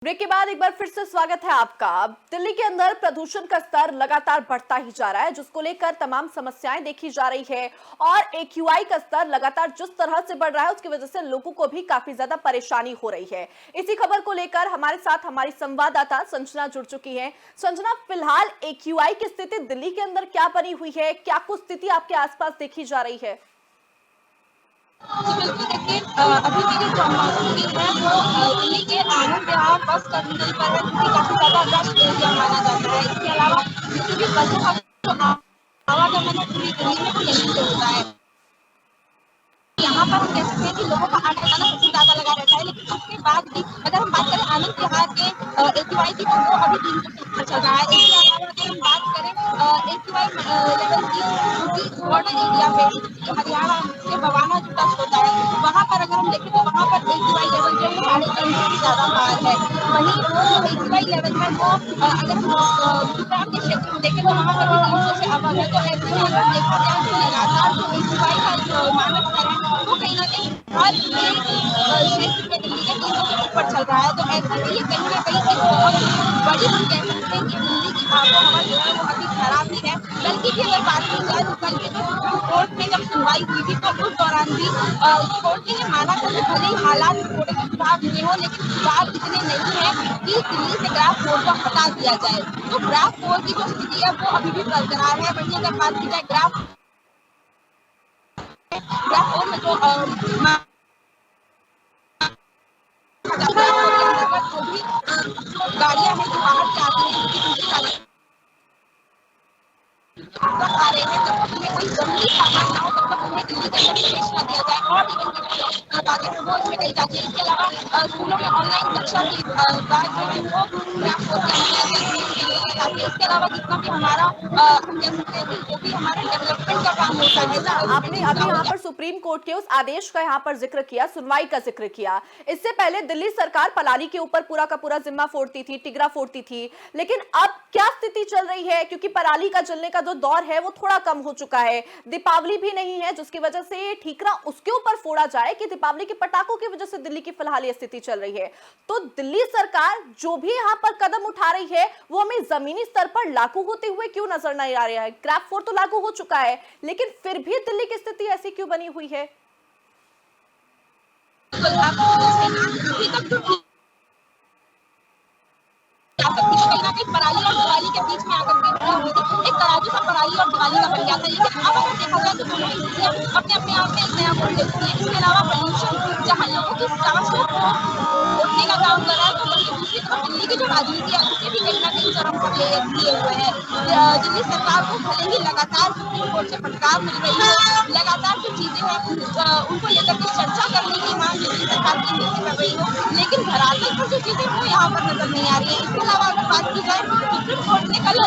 Break के बाद एक बार फिर से स्वागत है आपका। दिल्ली के अंदर प्रदूषण का स्तर लगातार बढ़ता ही जा रहा है, जिसको लेकर तमाम समस्याएं देखी जा रही है और एक्यूआई का स्तर लगातार जिस तरह से बढ़ रहा है उसकी वजह से लोगों को भी काफी ज्यादा परेशानी हो रही है। इसी खबर को लेकर हमारे साथ हमारी संवाददाता संजना जुड़ चुकी है। संजना, फिलहाल एक्यूआई की स्थिति दिल्ली के अंदर क्या बनी हुई है, क्या कुछ स्थिति आपके आसपास देखी जा रही है? जी बिल्कुल, देखिए अभी मेरी जो मौजूदगी है वो दिल्ली के आनंद विहार बस टर्मिनल पर है, जो कि काफ़ी ज़्यादा रश एरिया माना जाता है। इसके अलावा जितनी भी बसों का जो आवागमन है पूरी दिल्ली में वो यहीं से होता है। यहाँ पर हम कह सकते हैं कि लोगों का आना-जाना सबसे ज़्यादा लगा रहता है, लेकिन उसके बाद भी अगर हम बात करें आनंद विहार के एक्यूआई की, तो वो अभी दिन के ऊपर चल रहा है। इसके अलावा अगर हम बात करें एक्यूआई लेवल की, जो कि बॉर्डर एरिया पे हरियाणा से बवाना जो टच होता है, वहाँ पर अगर हम देखें तो वहाँ पर एक्यूआई लेवल जो है वो 3.5 से भी ज़्यादा बाहर है। वहीं जो एक्यूआई लेवल है वो अगर हम गुरुग्राम के क्षेत्र में देखें तो वहाँ पर भी 300 से अबव है। तो ऐसे में अगर देखा जाए तो लगातार जो एक्यूआई का जो मानक स्तर है वो कहीं न कहीं हर एक क्षेत्र में दिल्ली के 300 के ऊपर चल रहा है। तो ऐसे में ये कहीं न कहीं एक बहुत बड़ी हम कह सकते हैं कि दिल्ली की आबो-हवा जो है वो अभी खराब ही है। कल की भी अगर बात की जाए तो कल के जो सुप्रीम कोर्ट में जब सुनवाई हुई थी तो उस दौरान भी कोर्ट ने ये माना था कि भले ही हालात थोड़े से सुधार हुए हों, लेकिन सुधार इतने नहीं हैं कि दिल्ली से ग्राफ 4 को हटा दिया जाए। तो ग्राफ 4 की जो स्थिति है वो अभी भी बरकरार है। वहीं अगर बात की जाए ग्राफ 4 में जो जो भी गाड़ियाँ हैं जो बाहर से आती हैं, जो कि दूसरी राज्यों आ रहे हैं, जब तक उन्हें कोई ज़रूरी सामान ना हो तब तक उन्हें दिल्ली के अंदर प्रवेश न दिया जाए। और इवन की जो बातें हैं वो इसमें कही जाती है। इसके अलावा स्कूलों में ऑनलाइन कक्षा की बात जो है वो ग्राफ 4 के अंदर की जाती है। इसके अलावा जितना भी हमारा हम कह सकते हैं कि जो भी हमारा डेवलपमेंट का काम होता है, संजना, चाहे वो आपने बिल्डिंग्स अभी का हो यहाँ या पर सुप्रीम कोर्ट के उस आदेश का यहाँ पर जिक्र किया, सुनवाई का जिक्र किया। इससे पहले दिल्ली सरकार पलानी के ऊपर पूरा का पूरा जिम्मा फोड़ती थी, टिगरा फोड़ती थी, लेकिन अब क्या स्थिति चल रही है? क्योंकि पराली का जलने का जो दौर है वो थोड़ा कम हो चुका है, दीपावली भी नहीं है, जिसकी वजह से ठीकरा उसके ऊपर फोड़ा जाए कि दीपावली के पटाखों की वजह से दिल्ली की फिलहाल ये स्थिति चल रही है। तो दिल्ली सरकार जो भी यहाँ पर कदम उठा रही है वो हमें जमीनी स्तर पर लागू होते हुए क्यों नजर नहीं आ रहा है? ग्राफ 4 तो लागू हो चुका है, लेकिन फिर भी दिल्ली की स्थिति ऐसी क्यों बनी हुई है? अभी तक जो कहीं न कहीं पराली और दिवाली के बीच में आकर के खड़ी हुई थी। एक तराजू सा पराली और दिवाली का बन गया था। लेकिन अब अगर देखा जाए तो दोनों ही चीज़ें अपने-अपने आप में एक नया मोड़ ले चुकी हैं। इसके अलावा पॉल्यूशन जहाँ लोगों की सांसों को रोकने का काम कर रहा है, तो वहीं दूसरी तरफ दिल्ली की जो राजनीति है उसे भी कहीं न कहीं चरम पर ले लिए हुए है। दिल्ली सरकार को भले ही लगातार सुप्रीम कोर्ट से फटकार मिल रही हो, लगातार जो चीज़ें हैं उनको लेकर के चर्चा करने की माँग दिल्ली सरकार की नीति कर रही हो, लेकिन धरातल पर जो चीज़ें वो यहाँ पर नज़र नहीं आ रही है। इसके अलावा अगर बात की जाए सुप्रीम कोर्ट ने कल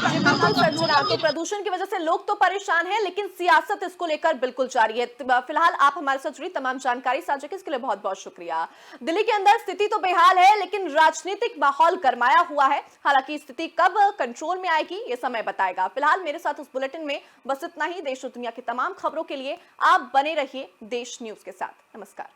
जी बिल्कुल संजना, तो प्रदूषण की वजह से लोग तो परेशान हैं, लेकिन सियासत इसको लेकर बिल्कुल जारी है। फिलहाल आप हमारे साथ जुड़ी तमाम जानकारी साझा की इसके लिए बहुत बहुत शुक्रिया। दिल्ली के अंदर स्थिति तो बेहाल है, लेकिन राजनीतिक माहौल गरमाया हुआ है। हालांकि स्थिति कब कंट्रोल में आएगी ये समय बताएगा। फिलहाल मेरे साथ उस बुलेटिन में बस इतना ही। देश और दुनिया की तमाम खबरों के लिए आप बने रहिए देश न्यूज के साथ। नमस्कार।